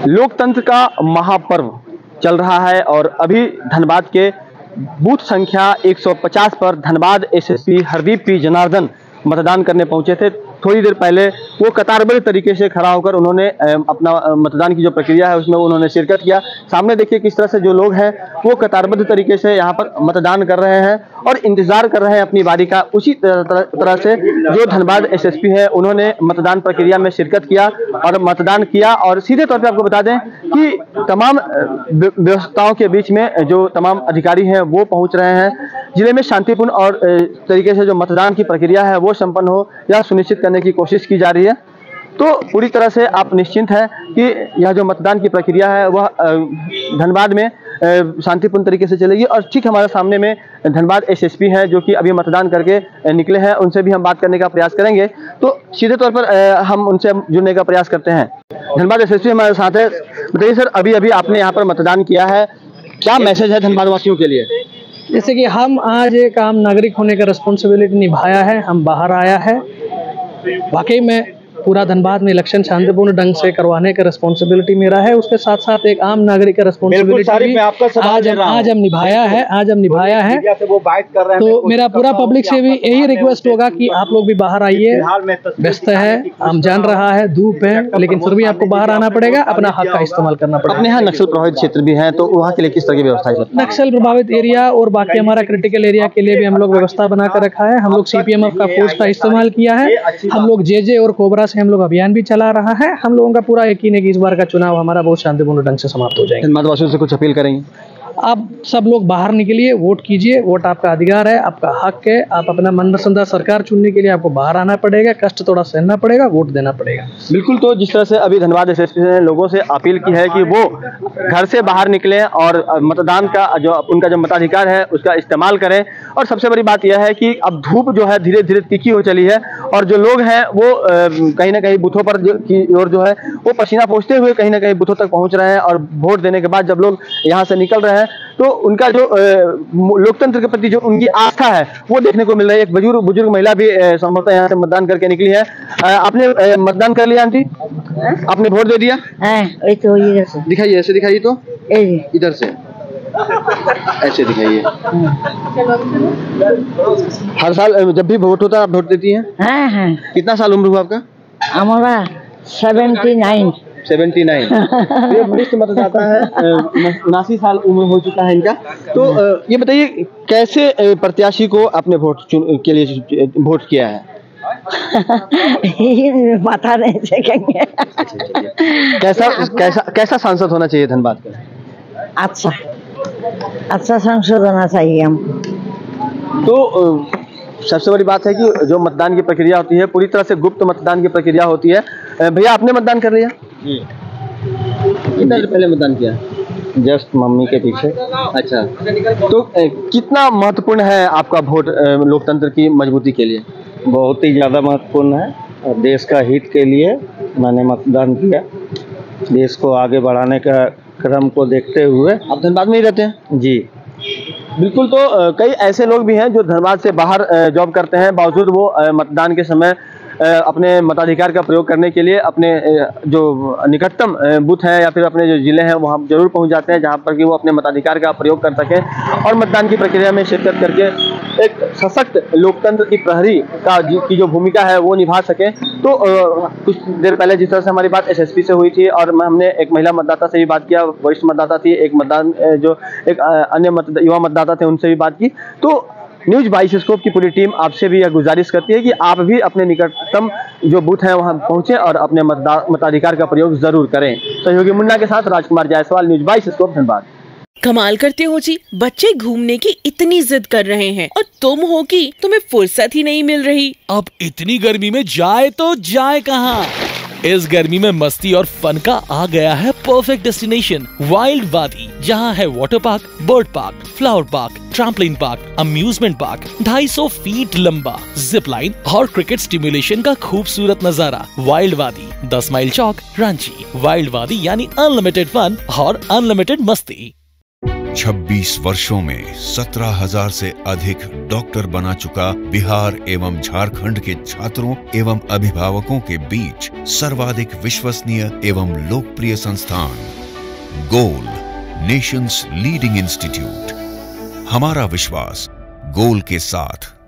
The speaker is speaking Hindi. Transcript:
लोकतंत्र का महापर्व चल रहा है और अभी धनबाद के बूथ संख्या 150 पर धनबाद एसएसपी हरदीप पी जनार्दन मतदान करने पहुंचे थे। थोड़ी देर पहले वो कतारबद्ध तरीके से खड़ा होकर उन्होंने अपना मतदान की जो प्रक्रिया है उसमें उन्होंने शिरकत किया। सामने देखिए किस तरह से जो लोग हैं वो कतारबद्ध तरीके से यहाँ पर मतदान कर रहे हैं और इंतजार कर रहे हैं अपनी बारी का। उसी तरह से जो धनबाद एसएसपी है उन्होंने मतदान प्रक्रिया में शिरकत किया और मतदान किया। और सीधे तौर पर आपको बता दें कि तमाम व्यवस्थाओं के बीच में जो तमाम अधिकारी हैं वो पहुंच रहे हैं। जिले में शांतिपूर्ण और तरीके से जो मतदान की प्रक्रिया है वो संपन्न हो यह सुनिश्चित करने की कोशिश की जा रही है। तो पूरी तरह से आप निश्चिंत हैं कि यह जो मतदान की प्रक्रिया है वह धनबाद में शांतिपूर्ण तरीके से चलेगी। और ठीक हमारे सामने में धनबाद एसएसपी हैं जो कि अभी मतदान करके निकले हैं, उनसे भी हम बात करने का प्रयास करेंगे। तो सीधे तौर पर हम उनसे जुड़ने का प्रयास करते हैं। धनबाद एसएसपी हमारे साथ है। बताइए सर, अभी अभी आपने यहाँ पर मतदान किया है, क्या मैसेज है धनबाद वासियों के लिए? जैसे कि हम आज एक आम नागरिक होने का रिस्पॉन्सिबिलिटी निभाया है, हम बाहर आया है। वाकई में पूरा धनबाद में इलेक्शन शांतिपूर्ण ढंग से करवाने का रिस्पॉन्सिबिलिटी मेरा है। उसके साथ साथ एक आम नागरिक का रिस्पॉन्सिबिलिटी आज हम निभाया है। तो मेरा पूरा पब्लिक से भी यही रिक्वेस्ट होगा कि आप लोग भी बाहर आइए। व्यस्त है, हम जान रहा है, धूप है, लेकिन फिर भी आपको बाहर आना पड़ेगा, अपना हक का इस्तेमाल करना पड़ेगा। अपने यहाँ नक्सल प्रभावित क्षेत्र भी है, तो वहाँ के लिए किस तरह की व्यवस्था है? नक्सल प्रभावित एरिया और बाकी हमारा क्रिटिकल एरिया के लिए भी हम लोग व्यवस्था बना कर रखा है। हम लोग सीपीएमएफ का फोर्स का इस्तेमाल किया है। हम लोग जेजे और कोबरा से हम लोग अभियान भी चला रहा है। हम लोगों का पूरा यकीन है कि इस बार का चुनाव हमारा बहुत शांतिपूर्ण ढंग से समाप्त हो जाएगा। धनबाद वासियों से कुछ अपील करेंगे? आप सब लोग बाहर निकलिए, वोट कीजिए। वोट आपका अधिकार है, आपका हक है। आप अपना मनपसंदा सरकार चुनने के लिए आपको बाहर आना पड़ेगा, कष्ट थोड़ा सहना पड़ेगा, वोट देना पड़ेगा। बिल्कुल। तो जिस तरह से अभी धनबाद एसएसपी ने लोगों से अपील की है कि वो घर से बाहर निकलें और मतदान का जो उनका जो मताधिकार है उसका इस्तेमाल करें। और सबसे बड़ी बात यह है कि अब धूप जो है धीरे धीरे तीखी हो चली है और जो लोग हैं वो कहीं ना कहीं बूथों पर की ओर जो है वो पसीना पोंछते हुए कहीं ना कहीं बूथों तक पहुंच रहे हैं। और वोट देने के बाद जब लोग यहाँ से निकल रहे हैं तो उनका जो लोकतंत्र के प्रति जो उनकी आस्था है वो देखने को मिल रही है। एक बुजुर्ग महिला भी संभवतः यहाँ से मतदान करके निकली है। आपने मतदान कर लिया आंटी? आपने वोट दे दिया? तो इधर से दिखाइए, ऐसे दिखाइए, तो इधर से ऐसे दिखाइए। हर साल जब भी वोट होता है आप वोट देती हैं? हाँ। कितना साल उम्र हुआ आपका? हमारा 79। ये वरिष्ठ मतदाता है, 79 साल उम्र हो चुका है इनका। तो ये बताइए कैसे प्रत्याशी को आपने के लिए वोट किया है? पता नहीं सकेंगे। कैसा सांसद होना चाहिए धनबाद का? अच्छा सांसद होना चाहिए हम। तो सबसे बड़ी बात है कि जो मतदान की प्रक्रिया होती है पूरी तरह से गुप्त मतदान की प्रक्रिया होती है। भैया आपने मतदान कर लिया? कितना देर पहले मतदान किया? जस्ट मम्मी के पीछे। अच्छा, तो कितना महत्वपूर्ण है आपका वोट लोकतंत्र की मजबूती के लिए? बहुत ही ज़्यादा महत्वपूर्ण है और देश का हित के लिए मैंने मतदान किया। देश को आगे बढ़ाने का क्रम को देखते हुए। आप धनबाद में ही रहते हैं? जी बिल्कुल। तो कई ऐसे लोग भी हैं जो धनबाद से बाहर जॉब करते हैं, बावजूद वो मतदान के समय अपने मताधिकार का प्रयोग करने के लिए अपने जो निकटतम बूथ है या फिर अपने जो जिले हैं वहाँ जरूर पहुँच जाते हैं, जहाँ पर कि वो अपने मताधिकार का प्रयोग कर सकें और मतदान की प्रक्रिया में शिरकत करके एक सशक्त लोकतंत्र की प्रहरी की जो भूमिका है वो निभा सकें। तो कुछ देर पहले जिस तरह से हमारी बात एसएसपी से हुई थी और हमने एक महिला मतदाता से भी बात किया, वरिष्ठ मतदाता थी, एक अन्य युवा मतदाता थे, उनसे भी बात की। तो न्यूज बाइस्कोप की पूरी टीम आपसे भी यह गुजारिश करती है कि आप भी अपने निकटतम जो बूथ है वहां पहुंचें और अपने मताधिकार का प्रयोग जरूर करें। सहयोगी मुन्ना के साथ राजकुमार जायसवाल, न्यूज बाइस्कोप धनबाद। कमाल करते हो जी, बच्चे घूमने की इतनी जिद कर रहे हैं और तुम हो कि तुम्हें फुर्सत ही नहीं मिल रही। अब इतनी गर्मी में जाए तो जाए कहाँ? इस गर्मी में मस्ती और फन का आ गया है परफेक्ट डेस्टिनेशन, वाइल्ड वादी, जहाँ है water park, bird park, flower park, trampoline park, amusement park, 250 feet लंबा, जिप लाइन और क्रिकेट स्टिमुलेशन का खूबसूरत नजारा। वाइल्ड वादी, 10 माइल चौक, रांची। वाइल्ड वादी यानी अनलिमिटेड फन और अनलिमिटेड मस्ती। 26 वर्षों में 17,000 से अधिक डॉक्टर बना चुका बिहार एवं झारखंड के छात्रों एवं अभिभावकों के बीच सर्वाधिक विश्वसनीय एवं लोकप्रिय संस्थान गोल, नेशंस लीडिंग इंस्टीट्यूट। हमारा विश्वास गोल के साथ।